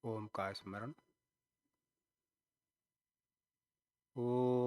ओम का स्मरण। ओ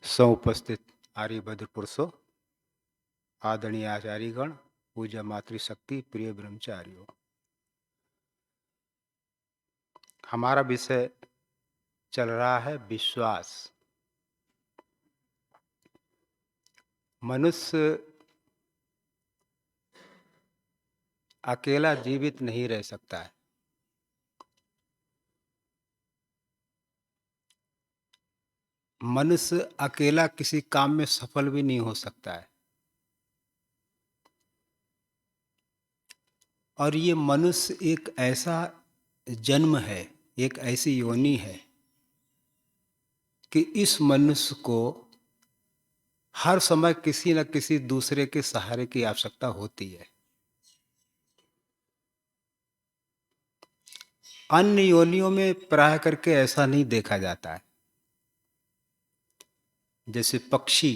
समुपस्थित आर्यभद्र पुरुषों, आदरणीय आचार्यगण, पूज्य मातृशक्ति, प्रिय ब्रह्मचारियों, हमारा विषय चल रहा है विश्वास। मनुष्य अकेला जीवित नहीं रह सकता है। मनुष्य अकेला किसी काम में सफल भी नहीं हो सकता है। और ये मनुष्य एक ऐसा जन्म है, एक ऐसी योनि है कि इस मनुष्य को हर समय किसी न किसी दूसरे के सहारे की आवश्यकता होती है। अन्य योनियों में प्राय करके ऐसा नहीं देखा जाता है। जैसे पक्षी,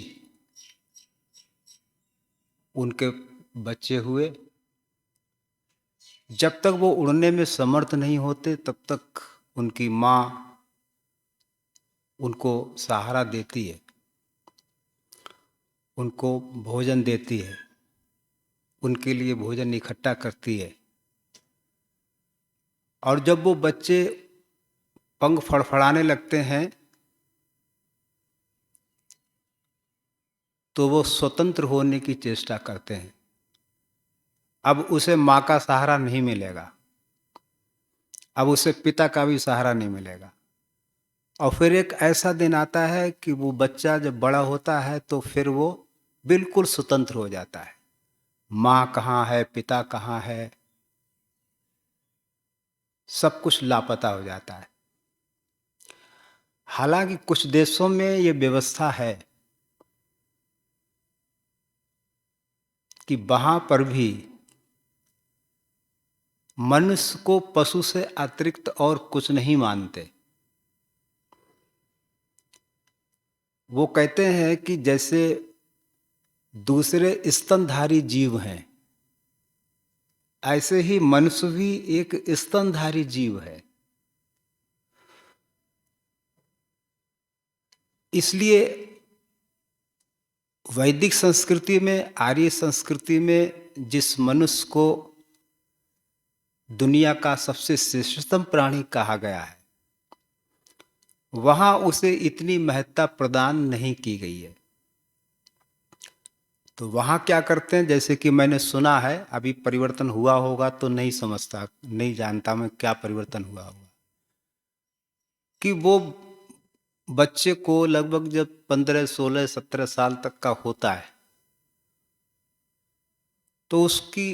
उनके बच्चे हुए, जब तक वो उड़ने में समर्थ नहीं होते तब तक उनकी माँ उनको सहारा देती है, उनको भोजन देती है, उनके लिए भोजन इकट्ठा करती है। और जब वो बच्चे पंख फड़फड़ाने लगते हैं तो वो स्वतंत्र होने की चेष्टा करते हैं। अब उसे माँ का सहारा नहीं मिलेगा, अब उसे पिता का भी सहारा नहीं मिलेगा। और फिर एक ऐसा दिन आता है कि वो बच्चा जब बड़ा होता है तो फिर वो बिल्कुल स्वतंत्र हो जाता है। माँ कहाँ है, पिता कहाँ है, सब कुछ लापता हो जाता है। हालांकि कुछ देशों में ये व्यवस्था है कि वहां पर भी मनुष्य को पशु से अतिरिक्त और कुछ नहीं मानते। वो कहते हैं कि जैसे दूसरे स्तनधारी जीव हैं, ऐसे ही मनुष्य भी एक स्तनधारी जीव है। इसलिए वैदिक संस्कृति में, आर्य संस्कृति में जिस मनुष्य को दुनिया का सबसे श्रेष्ठतम प्राणी कहा गया है, वहां उसे इतनी महत्ता प्रदान नहीं की गई है। तो वहां क्या करते हैं, जैसे कि मैंने सुना है, अभी परिवर्तन हुआ होगा तो नहीं समझता, नहीं जानता मैं क्या परिवर्तन हुआ होगा, कि वो बच्चे को लगभग जब 15, 16, 17 साल तक का होता है तो उसकी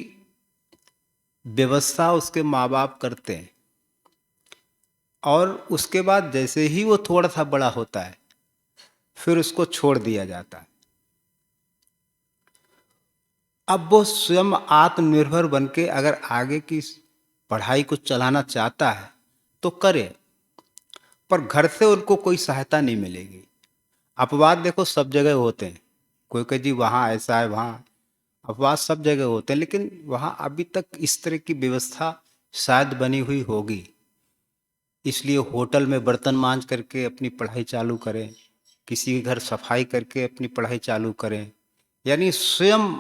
व्यवस्था उसके माँ बाप करते हैं। और उसके बाद जैसे ही वो थोड़ा सा बड़ा होता है फिर उसको छोड़ दिया जाता है। अब वो स्वयं आत्मनिर्भर बन के अगर आगे की पढ़ाई को चलाना चाहता है तो करे, पर घर से उनको कोई सहायता नहीं मिलेगी। अपवाद देखो सब जगह होते हैं, कोई कहे जी वहाँ ऐसा है, वहाँ अपवाद सब जगह होते हैं, लेकिन वहाँ अभी तक इस तरह की व्यवस्था शायद बनी हुई होगी। इसलिए होटल में बर्तन मांज करके अपनी पढ़ाई चालू करें, किसी के घर सफाई करके अपनी पढ़ाई चालू करें। यानी स्वयं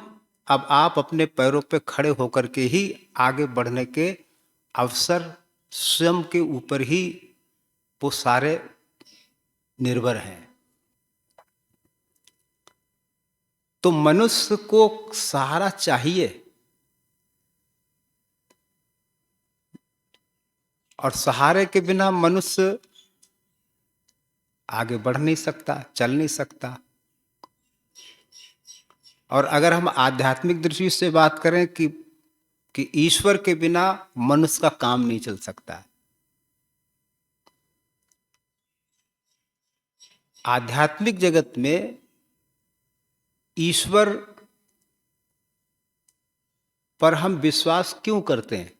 अब आप अपने पैरों पे खड़े होकर के ही आगे बढ़ने के अवसर स्वयं के ऊपर ही वो सारे निर्भर हैं। तो मनुष्य को सहारा चाहिए, और सहारे के बिना मनुष्य आगे बढ़ नहीं सकता, चल नहीं सकता। और अगर हम आध्यात्मिक दृष्टि से बात करें कि ईश्वर के बिना मनुष्य का काम नहीं चल सकता। आध्यात्मिक जगत में ईश्वर पर हम विश्वास क्यों करते हैं?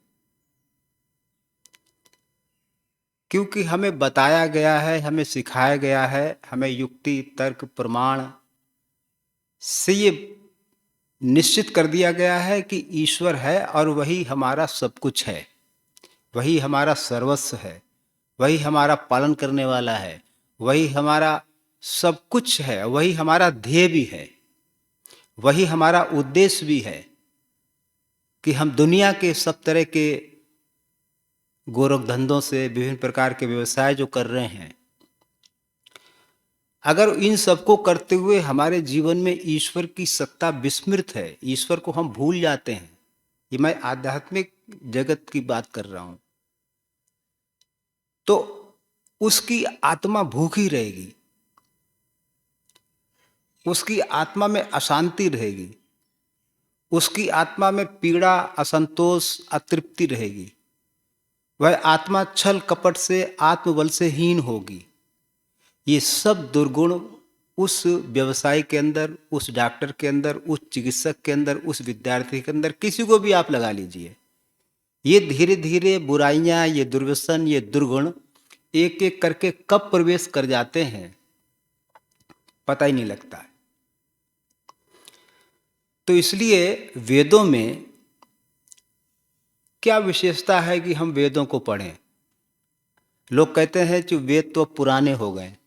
क्योंकि हमें बताया गया है, हमें सिखाया गया है, हमें युक्ति तर्क प्रमाण से ये निश्चित कर दिया गया है कि ईश्वर है और वही हमारा सब कुछ है, वही हमारा सर्वस्व है, वही हमारा पालन करने वाला है, वही हमारा सब कुछ है, वही हमारा ध्येय भी है, वही हमारा उद्देश्य भी है कि हम दुनिया के सब तरह के गोरख धंधों से, विभिन्न प्रकार के व्यवसाय जो कर रहे हैं, अगर इन सबको करते हुए हमारे जीवन में ईश्वर की सत्ता विस्मृत है, ईश्वर को हम भूल जाते हैं, ये मैं आध्यात्मिक जगत की बात कर रहा हूं, तो उसकी आत्मा भूखी रहेगी, उसकी आत्मा में अशांति रहेगी, उसकी आत्मा में पीड़ा, असंतोष, अतृप्ति रहेगी। वह आत्मा छल कपट से, आत्मबल से हीन होगी। ये सब दुर्गुण उस व्यवसाय के अंदर, उस डॉक्टर के अंदर, उस चिकित्सक के अंदर, उस विद्यार्थी के अंदर, किसी को भी आप लगा लीजिए, ये धीरे धीरे बुराइयां, ये दुर्व्यसन, ये दुर्गुण एक एक करके कब प्रवेश कर जाते हैं पता ही नहीं लगता है। तो इसलिए वेदों में क्या विशेषता है कि हम वेदों को पढ़ें? लोग कहते हैं कि वेद तो पुराने हो गए,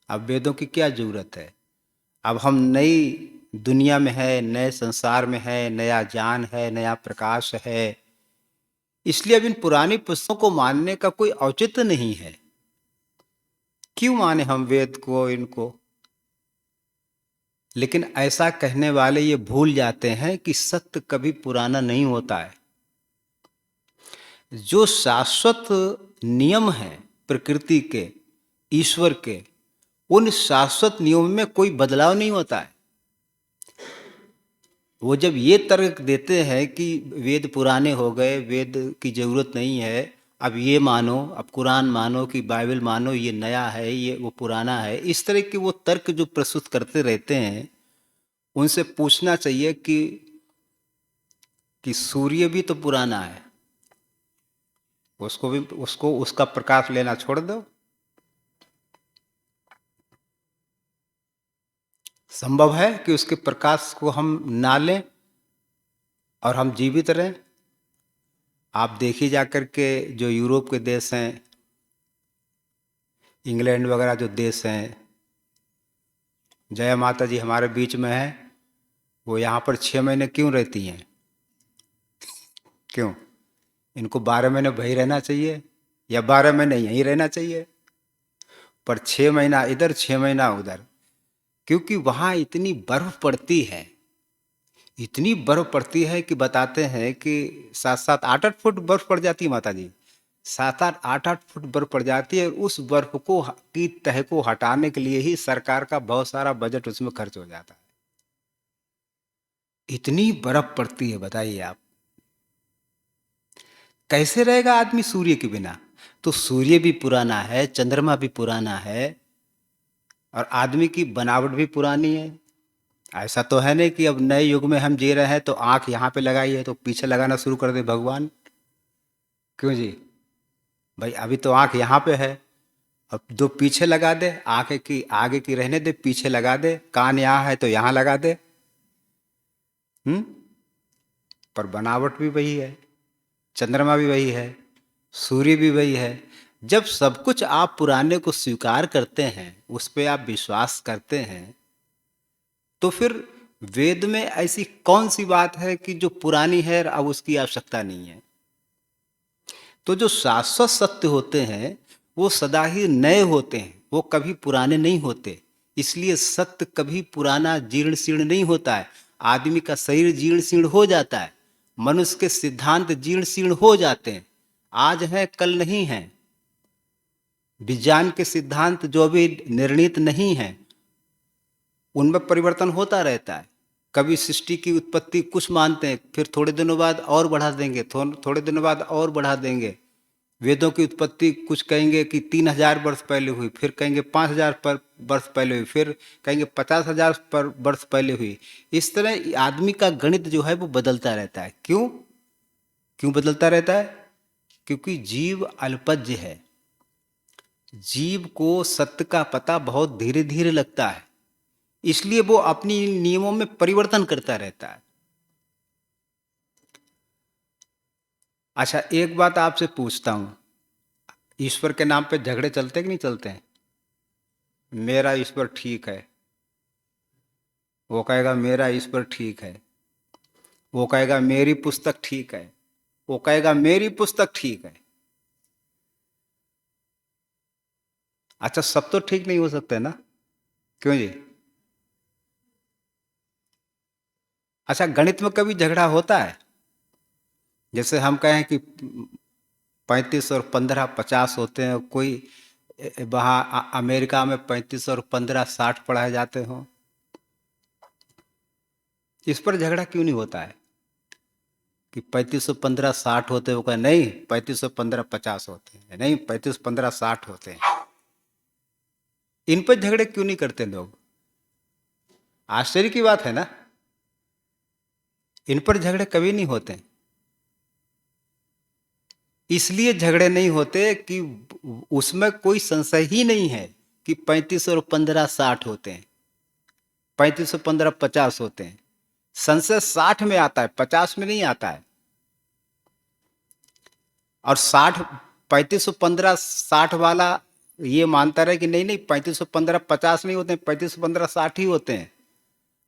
अब वेदों की क्या जरूरत है, अब हम नई दुनिया में है, नए संसार में है, नया ज्ञान है, नया प्रकाश है, इसलिए अब इन पुरानी पुस्तकों को मानने का कोई औचित्य नहीं है। क्यों माने हम वेद को, इनको? लेकिन ऐसा कहने वाले ये भूल जाते हैं कि सत्य कभी पुराना नहीं होता है। जो शाश्वत नियम हैं प्रकृति के, ईश्वर के, उन शाश्वत नियमों में कोई बदलाव नहीं होता है। वो जब ये तर्क देते हैं कि वेद पुराने हो गए, वेद की जरूरत नहीं है, अब ये मानो, अब कुरान मानो, कि बाइबल मानो, ये नया है, ये वो पुराना है, इस तरह के वो तर्क जो प्रस्तुत करते रहते हैं, उनसे पूछना चाहिए कि सूर्य भी तो पुराना है, उसको उसका प्रकाश लेना छोड़ दो। संभव है कि उसके प्रकाश को हम ना लें और हम जीवित रहें? आप देखिए जाकर के जो यूरोप के देश हैं, इंग्लैंड वगैरह जो देश हैं, जय माता जी हमारे बीच में है, वो यहाँ पर 6 महीने क्यों रहती हैं? क्यों? इनको 12 महीने वहीं रहना चाहिए या 12 महीने यहीं रहना चाहिए? पर 6 महीना इधर, 6 महीना उधर, क्योंकि वहाँ इतनी बर्फ पड़ती है, इतनी बर्फ पड़ती है कि बताते हैं कि 7-7, 8-8 फुट बर्फ पड़ जाती है माता जी, 7-8, 8-8 फुट बर्फ पड़ जाती है। उस बर्फ को की तह को हटाने के लिए ही सरकार का बहुत सारा बजट उसमें खर्च हो जाता है। इतनी बर्फ पड़ती है, बताइए आप कैसे रहेगा आदमी सूर्य के बिना? तो सूर्य भी पुराना है, चंद्रमा भी पुराना है, और आदमी की बनावट भी पुरानी है। ऐसा तो है नहीं कि अब नए युग में हम जी रहे हैं तो आंख यहाँ पे लगाई है तो पीछे लगाना शुरू कर दे भगवान। क्यों जी भाई, अभी तो आंख यहाँ पे है, अब दो पीछे लगा दे, आंख की आगे की रहने दे, पीछे लगा दे, कान यहाँ है तो यहाँ लगा दे। पर बनावट भी वही है, चंद्रमा भी वही है, सूर्य भी वही है। जब सब कुछ आप पुराने को स्वीकार करते हैं, उस पर आप विश्वास करते हैं, तो फिर वेद में ऐसी कौन सी बात है कि जो पुरानी है अब उसकी आवश्यकता नहीं है? तो जो शाश्वत सत्य होते हैं वो सदा ही नए होते हैं, वो कभी पुराने नहीं होते। इसलिए सत्य कभी पुराना जीर्ण शीर्ण नहीं होता है। आदमी का शरीर जीर्ण शीर्ण हो जाता है, मनुष्य के सिद्धांत जीर्ण शीर्ण हो जाते हैं, आज हैं कल नहीं हैं। विज्ञान के सिद्धांत जो भी निर्णीत नहीं हैं उनमें परिवर्तन होता रहता है। कभी सृष्टि की उत्पत्ति कुछ मानते हैं, फिर थोड़े दिनों बाद और बढ़ा देंगे, थोड़े दिनों बाद और बढ़ा देंगे। वेदों की उत्पत्ति कुछ कहेंगे कि 3000 वर्ष पहले हुई, फिर कहेंगे 5000 वर्ष पहले हुई, फिर कहेंगे 50,000 वर्ष पहले हुई। इस तरह आदमी का गणित जो है वो बदलता रहता है। क्यों क्यों बदलता रहता है? क्योंकि जीव अल्पज्य है। जीव को सत्य का पता बहुत धीरे धीरे लगता है, इसलिए वो अपनी नियमों में परिवर्तन करता रहता है। अच्छा, एक बात आपसे पूछता हूं, ईश्वर के नाम पे झगड़े चलते कि नहीं चलते हैं? मेरा ईश्वर ठीक है, वो कहेगा मेरा ईश्वर ठीक है, वो कहेगा मेरी पुस्तक ठीक है, वो कहेगा मेरी पुस्तक ठीक है। अच्छा, सब तो ठीक नहीं हो सकते ना? क्यों जी? अच्छा, गणित में कभी झगड़ा होता है? जैसे हम कहें कि 35 और 15 50 होते हैं, कोई वहाँ अमेरिका में 35 और 15 60 पढ़ाए जाते हों, इस पर झगड़ा क्यों नहीं होता है कि 3515 60 होते हैं? वो कहे नहीं 3515 50 होते हैं, नहीं 3515 60 होते हैं। इन पर झगड़े क्यों नहीं करते लोग? आश्चर्य की बात है ना। इन पर झगड़े कभी नहीं होते। इसलिए झगड़े नहीं होते कि उसमें कोई संशय ही नहीं है कि 35 और 15 60 होते हैं, 35 और 15 50 होते हैं। संशय 60 में आता है, 50 में नहीं आता है। और 60 35 और 15 60 वाला ये मानता रहे कि नहीं नहीं 35 और 15 50 नहीं होते हैं, 35 और 15 60 ही होते हैं।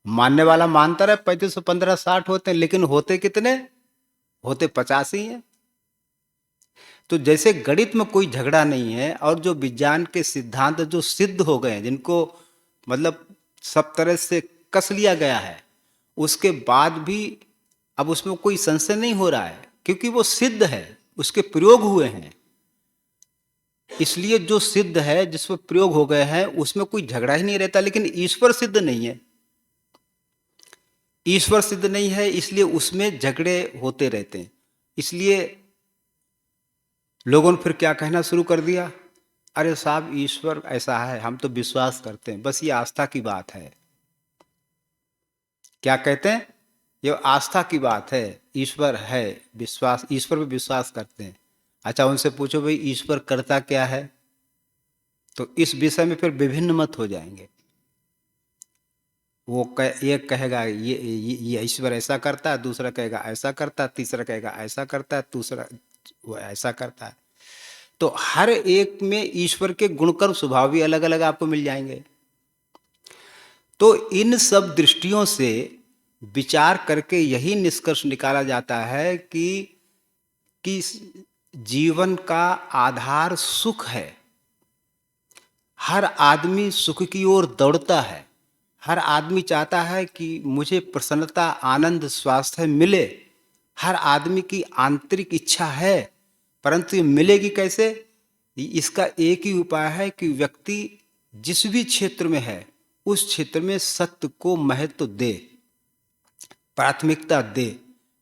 मानने वाला मानता रहे 35 और 15 60 होते हैं, लेकिन होते कितने? होते 50 ही हैं। तो जैसे गणित में कोई झगड़ा नहीं है, और जो विज्ञान के सिद्धांत जो सिद्ध हो गए हैं, जिनको मतलब सब तरह से कस लिया गया है, उसके बाद भी अब उसमें कोई संशय नहीं हो रहा है, क्योंकि वो सिद्ध है, उसके प्रयोग हुए हैं। इसलिए जो सिद्ध है, जिस पर प्रयोग हो गए हैं, उसमें कोई झगड़ा ही नहीं रहता। लेकिन ईश्वर सिद्ध नहीं है, ईश्वर सिद्ध नहीं है, इसलिए उसमें झगड़े होते रहते हैं। इसलिए लोगों ने फिर क्या कहना शुरू कर दिया, अरे साहब ईश्वर ऐसा है, हम तो विश्वास करते हैं, बस ये आस्था की बात है। क्या कहते हैं? ये आस्था की बात है, ईश्वर है, विश्वास, ईश्वर पे विश्वास करते हैं। अच्छा, उनसे पूछो भाई ईश्वर करता क्या है, तो इस विषय में फिर विभिन्न मत हो जाएंगे। एक कहेगा ये ईश्वर ऐसा करता है, दूसरा कहेगा ऐसा करता है, तीसरा कहेगा ऐसा करता है, दूसरा वो ऐसा करता है। तो हर एक में ईश्वर के गुणकर्म स्वभाव भी अलग अलग आपको मिल जाएंगे। तो इन सब दृष्टियों से विचार करके यही निष्कर्ष निकाला जाता है कि जीवन का आधार सुख है। हर आदमी सुख की ओर दौड़ता है, हर आदमी चाहता है कि मुझे प्रसन्नता, आनंद, स्वास्थ्य मिले। हर आदमी की आंतरिक इच्छा है, परंतु ये मिलेगी कैसे? इसका एक ही उपाय है कि व्यक्ति जिस भी क्षेत्र में है उस क्षेत्र में सत्य को महत्व दे, प्राथमिकता दे।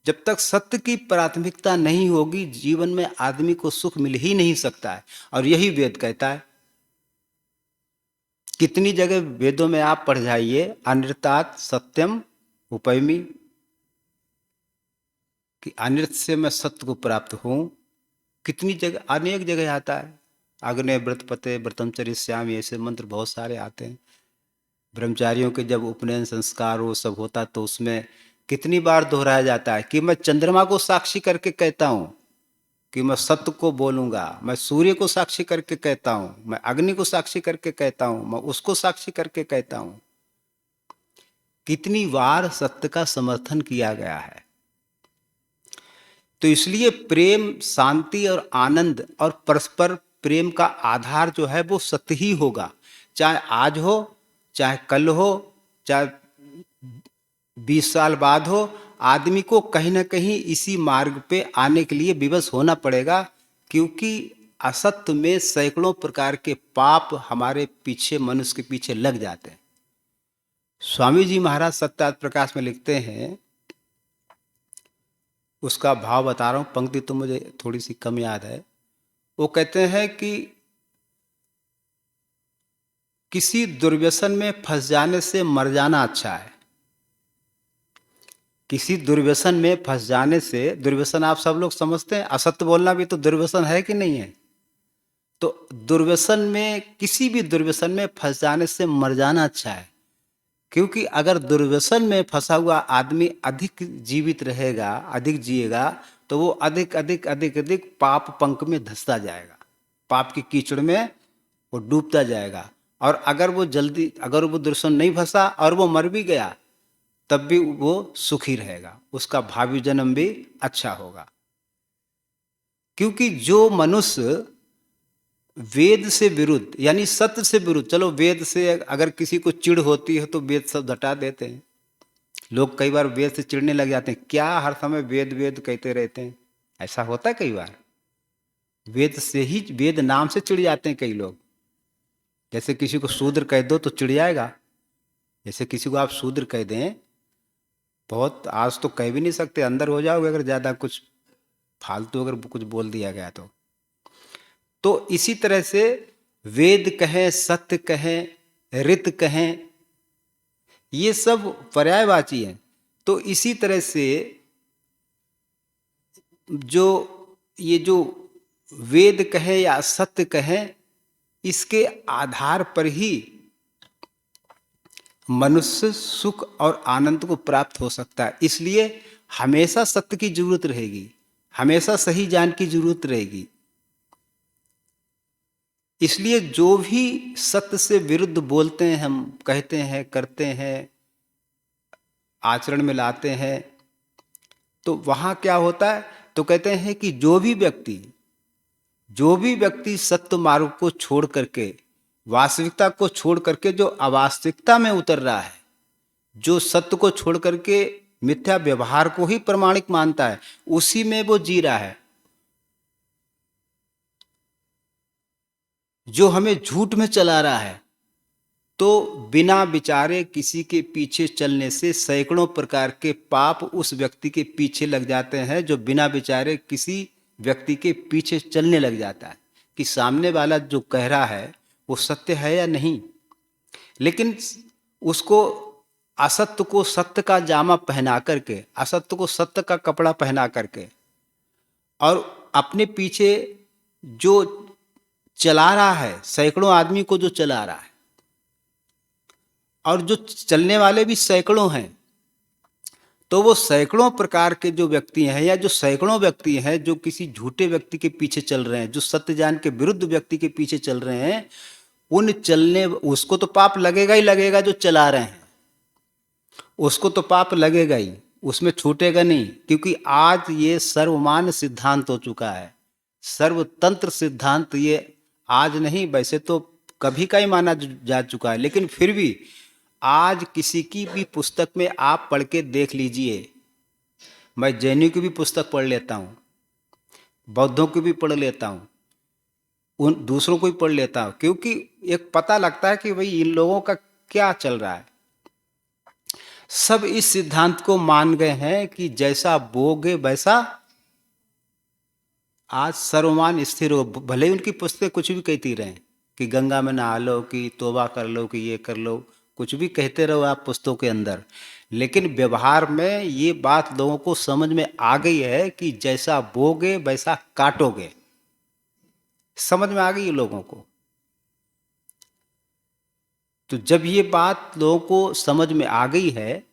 जब तक सत्य की प्राथमिकता नहीं होगी, जीवन में आदमी को सुख मिल ही नहीं सकता है। और यही वेद कहता है। कितनी जगह वेदों में आप पढ़ जाइए, अनृतात् सत्यम उपैमि, कि अनृत से मैं सत्य को प्राप्त हूं। कितनी जगह, अनेक जगह आता है। अग्ने व्रत पते व्रतमचर्यस्यामि, ऐसे मंत्र बहुत सारे आते हैं। ब्रह्मचारियों के जब उपनयन संस्कार वो सब होता तो उसमें कितनी बार दोहराया जाता है कि मैं चंद्रमा को साक्षी करके कहता हूं कि मैं सत्य को बोलूंगा, मैं सूर्य को साक्षी करके कहता हूं, मैं अग्नि को साक्षी करके कहता हूं, मैं उसको साक्षी करके कहता हूं। कितनी बार सत्य का समर्थन किया गया है। तो इसलिए प्रेम, शांति और आनंद और परस्पर प्रेम का आधार जो है वो सत्य ही होगा। चाहे आज हो, चाहे कल हो, चाहे 20 साल बाद हो, आदमी को कहीं ना कहीं इसी मार्ग पे आने के लिए विवश होना पड़ेगा क्योंकि असत्य में सैकड़ों प्रकार के पाप हमारे पीछे, मनुष्य के पीछे लग जाते हैं। स्वामी जी महाराज सत्यार्थ प्रकाश में लिखते हैं, उसका भाव बता रहा हूं, पंक्ति तो मुझे थोड़ी सी कम याद है। वो कहते हैं कि किसी दुर्व्यसन में फंस जाने से मर जाना अच्छा है। किसी दुर्व्यसन में फंस जाने से, दुर्व्यसन आप सब लोग समझते हैं, असत्य बोलना भी तो दुर्व्यसन है कि नहीं है? तो दुर्व्यसन में, किसी भी दुर्व्यसन में फंस जाने से मर जाना अच्छा है। क्योंकि अगर दुर्व्यसन में फंसा हुआ आदमी अधिक जीवित रहेगा, अधिक जिएगा, तो वो अधिक अधिक अधिक अधिक पाप पंख में धंसता जाएगा, पाप की कीचड़ में वो डूबता जाएगा। और अगर वो दुर्व्यसन नहीं फंसा और वो मर भी गया, तब भी वो सुखी रहेगा, उसका भावी जन्म भी अच्छा होगा। क्योंकि जो मनुष्य वेद से विरुद्ध, यानी सत्य से विरुद्ध, चलो वेद से अगर किसी को चिढ़ होती है तो वेद सब हटा देते हैं। लोग कई बार वेद से चिढ़ने लग जाते हैं, क्या हर समय वेद वेद कहते रहते हैं, ऐसा होता है कई बार। वेद से ही, वेद नाम से चिढ़ जाते हैं कई लोग। जैसे किसी को शूद्र कह दो तो चिढ़ जाएगा। जैसे किसी को आप शूद्र कह दें, बहुत आज तो कह भी नहीं सकते, अंदर हो जाओगे अगर ज़्यादा कुछ फालतू अगर कुछ बोल दिया गया तो इसी तरह से वेद कहें, सत्य कहें, ऋत कहें, ये सब पर्यायवाची हैं। तो इसी तरह से जो वेद कहें या सत्य कहें, इसके आधार पर ही मनुष्य सुख और आनंद को प्राप्त हो सकता है। इसलिए हमेशा सत्य की जरूरत रहेगी, हमेशा सही ज्ञान की जरूरत रहेगी। इसलिए जो भी सत्य से विरुद्ध बोलते हैं, हम कहते हैं, करते हैं, आचरण में लाते हैं, तो वहाँ क्या होता है? तो कहते हैं कि जो भी व्यक्ति सत्य मार्ग को छोड़ करके, वास्तविकता को छोड़ करके जो अवास्तविकता में उतर रहा है, जो सत्य को छोड़ करके मिथ्या व्यवहार को ही प्रमाणिक मानता है, उसी में वो जी रहा है। जो हमें झूठ में चला रहा है, तो बिना विचारे किसी के पीछे चलने से सैकड़ों प्रकार के पाप उस व्यक्ति के पीछे लग जाते हैं, जो बिना विचारे किसी व्यक्ति के पीछे चलने लग जाता है कि सामने वाला जो कह रहा है वो सत्य है या नहीं। लेकिन उसको असत्य को सत्य का जामा पहना करके, असत्य को सत्य का कपड़ा पहना करके, और अपने पीछे जो चला रहा है, सैकड़ों आदमी को जो चला रहा है, और जो चलने वाले भी सैकड़ों हैं, तो वो सैकड़ों प्रकार के जो व्यक्ति हैं, या जो सैकड़ों व्यक्ति हैं जो किसी झूठे व्यक्ति के पीछे चल रहे हैं, जो सत्य ज्ञान के विरुद्ध व्यक्ति के पीछे चल रहे हैं, उसको तो पाप लगेगा ही लगेगा। जो चला रहे हैं उसको तो पाप लगेगा ही, उसमें छूटेगा नहीं। क्योंकि आज ये सर्वमान्य सिद्धांत हो चुका है, सर्वतंत्र सिद्धांत। ये आज नहीं, वैसे तो कभी का ही माना जा चुका है, लेकिन फिर भी आज किसी की भी पुस्तक में आप पढ़ के देख लीजिए। मैं जैनियों की भी पुस्तक पढ़ लेता हूँ, बौद्धों की भी पढ़ लेता हूँ, उन दूसरों को भी पढ़ लेता हूँ, क्योंकि एक पता लगता है कि भाई इन लोगों का क्या चल रहा है। सब इस सिद्धांत को मान गए हैं कि जैसा बोगे वैसा आज सर्वमान स्थिर हो। भले ही उनकी पुस्तकें कुछ भी कहती रहें कि गंगा में नहा लो, कि तौबा कर लो, कि ये कर लो, कुछ भी कहते रहो आप पुस्तकों के अंदर, लेकिन व्यवहार में ये बात लोगों को समझ में आ गई है कि जैसा बोगे वैसा काटोगे। समझ में आ गई है लोगों को। तो जब ये बात लोगों को समझ में आ गई है,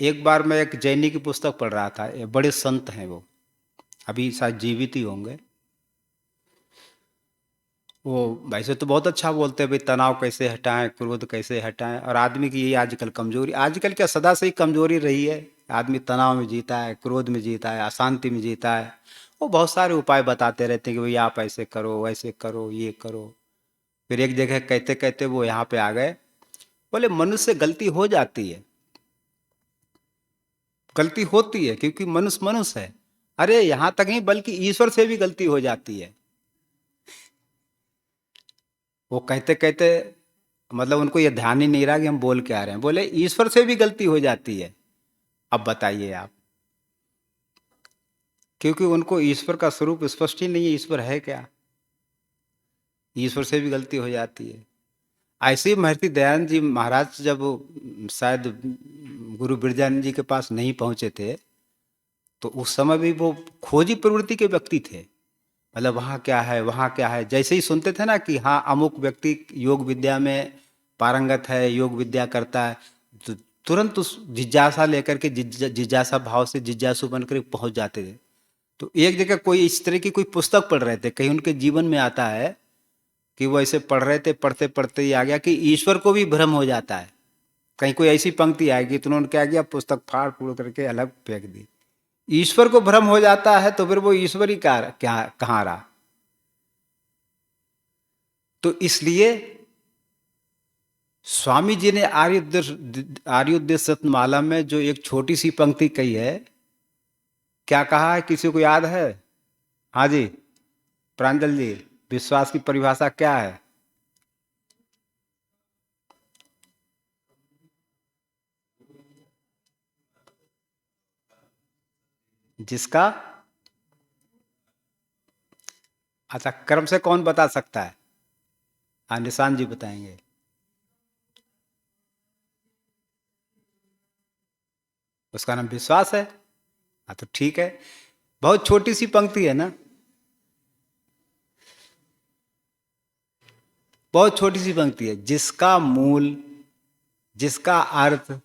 एक बार मैं एक जैनी की पुस्तक पढ़ रहा था, बड़े संत हैं वो, अभी शायद जीवित ही होंगे। वो वैसे तो बहुत अच्छा बोलते हैं भाई, तनाव कैसे हटाएं, क्रोध कैसे हटाएं, और आदमी की यही आजकल कमजोरी, आजकल क्या सदा से ही कमजोरी रही है। आदमी तनाव में जीता है, क्रोध में जीता है, अशांति में जीता है। वो बहुत सारे उपाय बताते रहते हैं कि भाई आप ऐसे करो, वैसे करो, ये करो। फिर एक जगह कहते कहते वो यहाँ पे आ गए, बोले मनुष्य से गलती हो जाती है, गलती होती है, क्योंकि मनुष्य मनुष्य है। अरे यहां तक नहीं, बल्कि ईश्वर से भी गलती हो जाती है। वो कहते कहते मतलब उनको ये ध्यान ही नहीं रहा कि हम बोल क्या रहे हैं, बोले ईश्वर से भी गलती हो जाती है। अब बताइए आप, क्योंकि उनको ईश्वर का स्वरूप स्पष्ट ही नहीं है, ईश्वर है क्या। ईश्वर से भी गलती हो जाती है। ऐसे ही महर्षि दयानंद जी महाराज जब शायद गुरु बिरजानंद जी के पास नहीं पहुंचे थे, तो उस समय भी वो खोजी प्रवृत्ति के व्यक्ति थे। मतलब वहाँ क्या है, वहाँ क्या है, जैसे ही सुनते थे ना कि हाँ अमुक व्यक्ति योग विद्या में पारंगत है, योग विद्या करता है, तो तुरंत उस जिज्ञासा लेकर के जिज्ञासा भाव से जिज्ञासु बनकर पहुंच जाते थे। तो एक जगह कोई इस तरह की कोई पुस्तक पढ़ रहे थे, कहीं उनके जीवन में आता है कि वो ऐसे पढ़ रहे थे, पढ़ते पढ़ते ही आ गया कि ईश्वर को भी भ्रम हो जाता है। कहीं कोई ऐसी पंक्ति आएगी तो उन्होंने क्या किया, पुस्तक फाड़ फूड़ करके अलग फेंक दी। ईश्वर को भ्रम हो जाता है तो फिर वो ईश्वर ही क्या कहाँ रहा। तो इसलिए स्वामी जी ने आर्योद्देश रत्नमाला में जो एक छोटी सी पंक्ति कही है, क्या कहा है, किसी को याद है? हाँ जी, प्रांजल जी, विश्वास की परिभाषा क्या है? जिसका, अच्छा कर्म से कौन बता सकता है? हाँ निशान जी बताएंगे। उसका नाम विश्वास है। हाँ तो ठीक है, बहुत छोटी सी पंक्ति है ना, बहुत छोटी सी पंक्ति है। जिसका मूल, जिसका अर्थ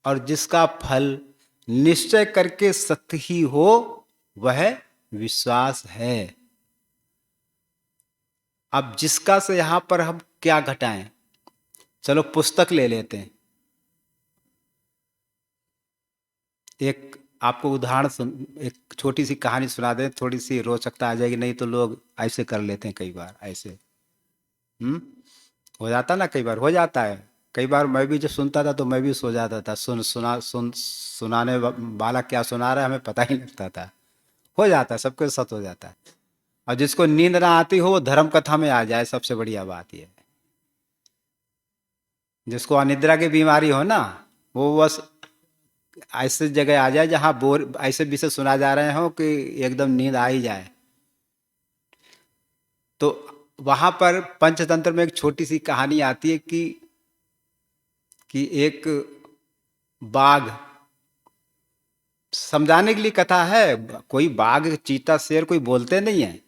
और जिसका फल निश्चय करके सत्य ही हो, वह विश्वास है। अब जिसका से यहां पर हम क्या घटाएं, चलो पुस्तक ले लेते हैं। एक आपको उदाहरण एक छोटी सी कहानी सुना दें, थोड़ी सी रोचकता आ जाएगी, नहीं तो लोग ऐसे कर लेते हैं कई बार ऐसे। हम्म, हो जाता ना, कई बार हो जाता है। कई बार मैं भी जब सुनता था तो मैं भी सो जाता था, सुनाने वाला क्या सुना रहा है हमें पता ही नहीं लगता था। हो जाता है, सबके साथ हो जाता है। और जिसको नींद ना आती हो वो धर्म कथा में आ जाए, सबसे बढ़िया बात ये है। जिसको अनिद्रा की बीमारी हो ना, वो बस ऐसे जगह आ जाए जहाँ बोर ऐसे विषय सुना जा रहे हो कि एकदम नींद आ ही जाए। तो वहां पर पंचतंत्र में एक छोटी सी कहानी आती है कि एक बाघ, समझाने के लिए कथा है, कोई बाघ चीता शेर कोई बोलते नहीं है।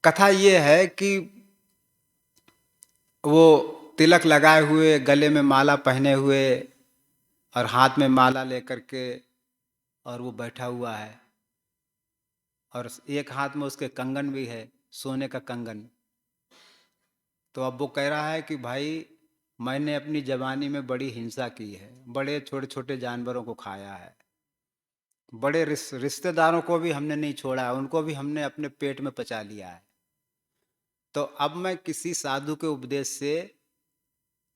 कथा ये है कि वो तिलक लगाए हुए, गले में माला पहने हुए और हाथ में माला लेकर के, और वो बैठा हुआ है, और एक हाथ में उसके कंगन भी है, सोने का कंगन। तो अब वो कह रहा है कि भाई मैंने अपनी जवानी में बड़ी हिंसा की है, बड़े छोटे छोटे जानवरों को खाया है, बड़े रिश्तेदारों को भी हमने नहीं छोड़ा है, उनको भी हमने अपने पेट में पचा लिया है। तो अब मैं किसी साधु के उपदेश से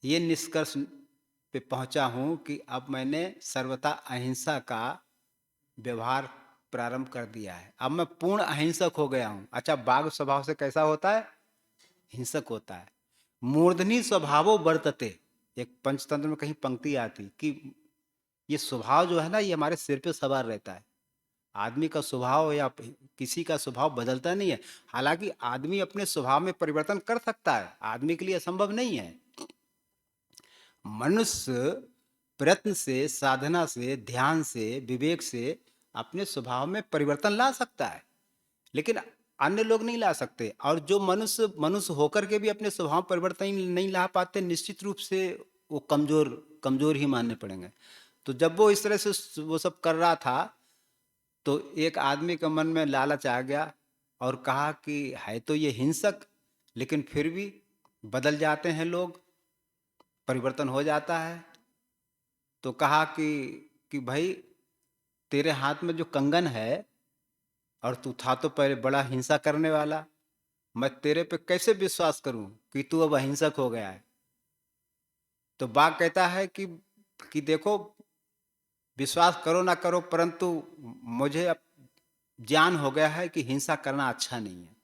ये निष्कर्ष पे पहुंचा हूं कि अब मैंने सर्वथा अहिंसा का व्यवहार प्रारंभ कर दिया है, अब मैं पूर्ण अहिंसक हो गया हूं। अच्छा, बाघ स्वभाव से कैसा होता है? हिंसक होता है। मूर्धनि स्वभावो वर्तते, एक पंचतंत्र में कहीं पंक्ति आती कि ये स्वभाव जो है ना, ये हमारे सिर पे सवार रहता है। आदमी का स्वभाव या किसी का स्वभाव बदलता नहीं है। हालांकि आदमी अपने स्वभाव में परिवर्तन कर सकता है, आदमी के लिए असंभव नहीं है। मनुष्य प्रयत्न से, साधना से, ध्यान से, विवेक से अपने स्वभाव में परिवर्तन ला सकता है, लेकिन अन्य लोग नहीं ला सकते। और जो मनुष्य मनुष्य होकर के भी अपने स्वभाव परिवर्तन नहीं ला पाते, निश्चित रूप से वो कमजोर कमजोर ही मानने पड़ेंगे। तो जब वो इस तरह से वो सब कर रहा था, तो एक आदमी के मन में लालच आ गया और कहा कि है तो ये हिंसक, लेकिन फिर भी बदल जाते हैं लोग, परिवर्तन हो जाता है। तो कहा कि भाई तेरे हाथ में जो कंगन है, और तू था तो पहले बड़ा हिंसा करने वाला, मैं तेरे पे कैसे विश्वास करूं कि तू अब अहिंसक हो गया है। तो बाघ कहता है कि देखो, विश्वास करो ना करो, परंतु मुझे अब ज्ञान हो गया है कि हिंसा करना अच्छा नहीं है।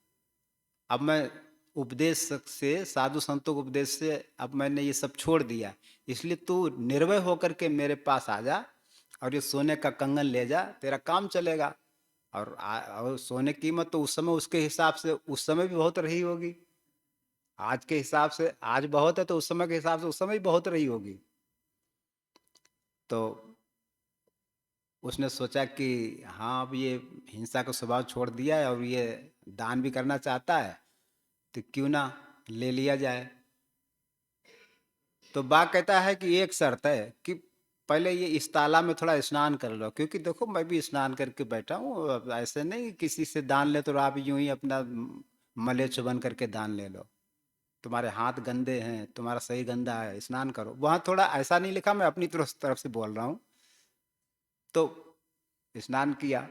अब मैं उपदेश से, साधु संतों के उपदेश से अब मैंने ये सब छोड़ दिया। इसलिए तू निर्भय होकर के मेरे पास आ जा और ये सोने का कंगन ले जा, तेरा काम चलेगा। और सोने की कीमत तो उस समय उसके हिसाब से उस समय भी बहुत रही होगी। आज के हिसाब से आज बहुत है, तो उस समय के हिसाब से उस समय भी बहुत रही होगी। तो उसने सोचा कि हाँ, अब ये हिंसा का स्वभाव छोड़ दिया है और ये दान भी करना चाहता है, तो क्यों ना ले लिया जाए। तो बाघ कहता है कि एक शर्त है कि पहले ये इस तालाब में थोड़ा स्नान कर लो, क्योंकि देखो मैं भी स्नान करके बैठा हूँ। अब ऐसे नहीं किसी से दान ले तो आप यूं ही अपना मलेच्छ बन करके दान ले लो। तुम्हारे हाथ गंदे हैं, तुम्हारा सही गंदा है, स्नान करो। वहाँ थोड़ा ऐसा नहीं लिखा, मैं अपनी तरफ से बोल रहा हूँ। तो स्नान किया।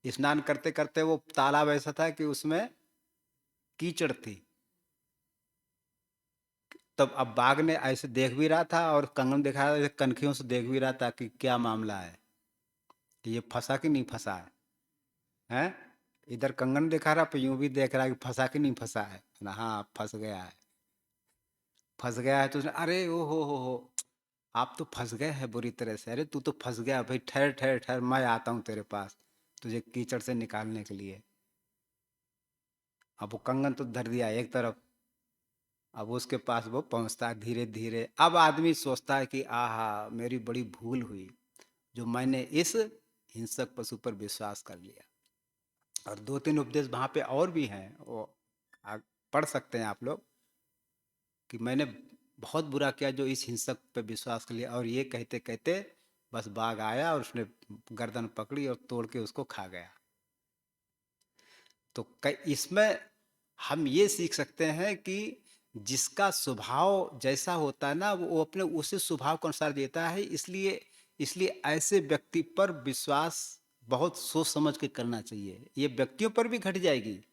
स्नान करते करते वो तालाब ऐसा था कि उसमें कीचड़ थी। तब अब बाघ ने ऐसे देख भी रहा था और कंगन दिखा रहा था, कनखियों से देख भी रहा था कि क्या मामला है, कि ये फंसा कि नहीं फंसा है। हैं? इधर कंगन दिखा रहा, पर यूं भी देख रहा है कि फंसा कि नहीं फंसा है ना। हाँ, फंस गया है। फंस गया है तो उसने, अरे ओ हो, आप तो फंस गए हैं बुरी तरह से। अरे तू तो फंस गया भाई, ठहर ठहर ठहर, मैं आता हूँ तेरे पास तुझे कीचड़ से निकालने के लिए। अब वो कंगन तो धर दिया एक तरफ। अब उसके पास वो पहुंचता है धीरे धीरे। अब आदमी सोचता है कि आहा, मेरी बड़ी भूल हुई जो मैंने इस हिंसक पशु पर विश्वास कर लिया। और दो तीन उपदेश वहाँ पे और भी हैं, वो आ- पढ़ सकते हैं आप लोग, कि मैंने बहुत बुरा किया जो इस हिंसक पे विश्वास कर लिया। और ये कहते कहते बस बाघ आया और उसने गर्दन पकड़ी और तोड़ के उसको खा गया। तो इसमें हम ये सीख सकते हैं कि जिसका स्वभाव जैसा होता है ना, वो अपने उसी स्वभाव के अनुसार देता है। इसलिए इसलिए ऐसे व्यक्ति पर विश्वास बहुत सोच समझ के करना चाहिए। ये व्यक्तियों पर भी घट जाएगी।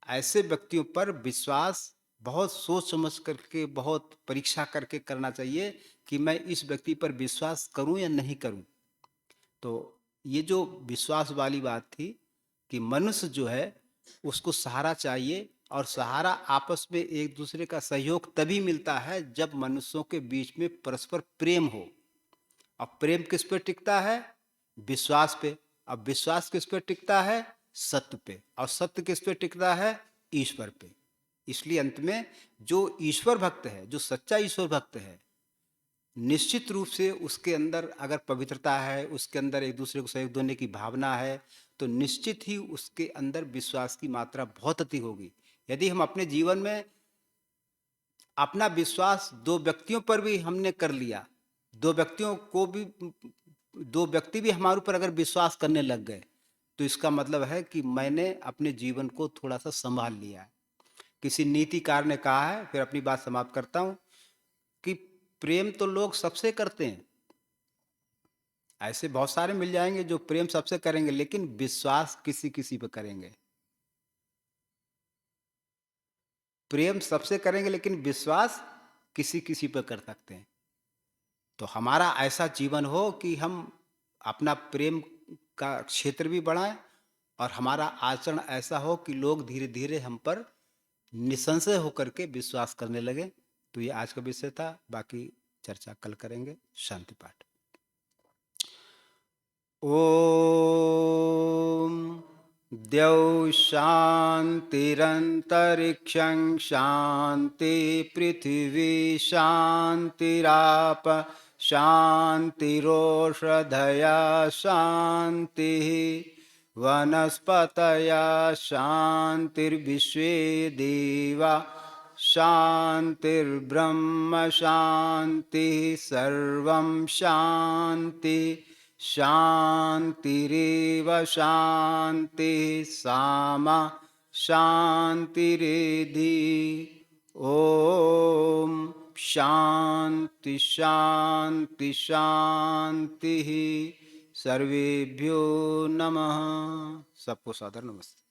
ऐसे व्यक्तियों पर विश्वास बहुत सोच समझ करके, बहुत परीक्षा करके करना चाहिए कि मैं इस व्यक्ति पर विश्वास करूं या नहीं करूं। तो ये जो विश्वास वाली बात थी कि मनुष्य जो है उसको सहारा चाहिए, और सहारा आपस में एक दूसरे का सहयोग तभी मिलता है जब मनुष्यों के बीच में परस्पर प्रेम हो। अब प्रेम किस पे टिकता है? विश्वास पे। अब विश्वास किस पे टिकता है? सत्य पे। और सत्य किस पे टिकता है? ईश्वर पे। इसलिए अंत में जो ईश्वर भक्त है, जो सच्चा ईश्वर भक्त है, निश्चित रूप से उसके अंदर अगर पवित्रता है, उसके अंदर एक दूसरे को सहयोग देने की भावना है, तो निश्चित ही उसके अंदर विश्वास की मात्रा बहुत अधिक होगी। यदि हम अपने जीवन में अपना विश्वास दो व्यक्तियों पर भी हमने कर लिया, दो व्यक्तियों को भी, दो व्यक्ति भी हमारे ऊपर अगर विश्वास करने लग गए, तो इसका मतलब है कि मैंने अपने जीवन को थोड़ा सा संभाल लिया है। किसी नीतिकार ने कहा है, फिर अपनी बात समाप्त करता हूं, कि प्रेम तो लोग सबसे करते हैं, ऐसे बहुत सारे मिल जाएंगे जो प्रेम सबसे करेंगे, लेकिन विश्वास किसी किसी पे करेंगे। प्रेम सबसे करेंगे लेकिन विश्वास किसी किसी पे कर सकते हैं। तो हमारा ऐसा जीवन हो कि हम अपना प्रेम का क्षेत्र भी बढ़ाएं, और हमारा आचरण ऐसा हो कि लोग धीरे धीरे हम पर निसंशय होकर के विश्वास करने लगे। तो ये आज का विषय था, बाकी चर्चा कल करेंगे। शांति पाठ। ओम द्यौ शान्तिरन्तरिक्षं शान्ति पृथिवी शान्तिराप शान्तिरोषधया शान्तिः वनस्पतयः शान्तिर्विश्वे देवा शान्तिर्ब्रह्म शान्तिः सर्वं शान्ति शान्तिरेव शान्तिः सामा शान्तिरेधि। ॐ शान्ति शान्ति शान्तिः। सर्वेभ्यो नमः। सबको सादर नमस्ते।